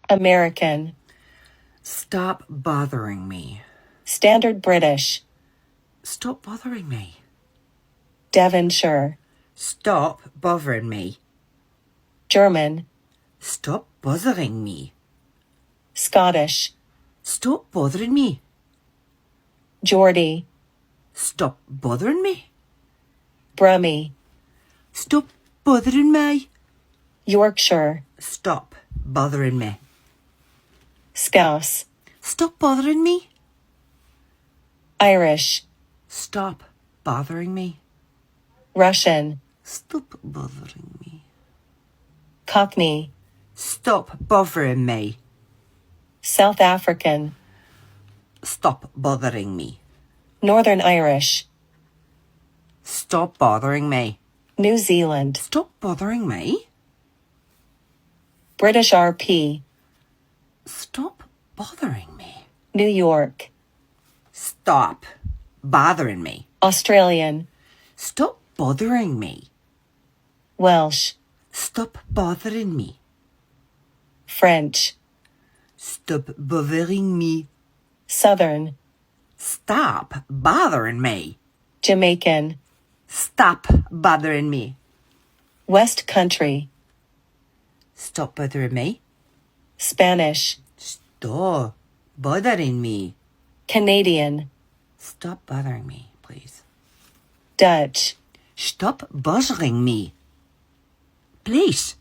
American. Stop bothering me. Standard British. Stop bothering me. Devonshire. Stop bothering me. German. Stop bothering me. Scottish. Stop bothering me. Geordie. Stop bothering me. Brummie. Stop bothering me. Yorkshire. Stop bothering me. Scouse. Stop bothering me. Irish. Stop bothering me. Russian. Stop bothering me. Cockney. Stop bothering me. South African. Stop bothering me. Northern Irish. Stop bothering me. New Zealand. Stop bothering me. British RP. Stop bothering me. New York. Stop bothering me. Australian. Stop bothering me. Welsh. Stop bothering me. French. Stop bothering me. Southern. Stop bothering me. Jamaican. Stop bothering me. West Country. Stop bothering me. Spanish. Stop bothering me. Canadian. Stop bothering me, please. Dutch. Stop bothering me. Please.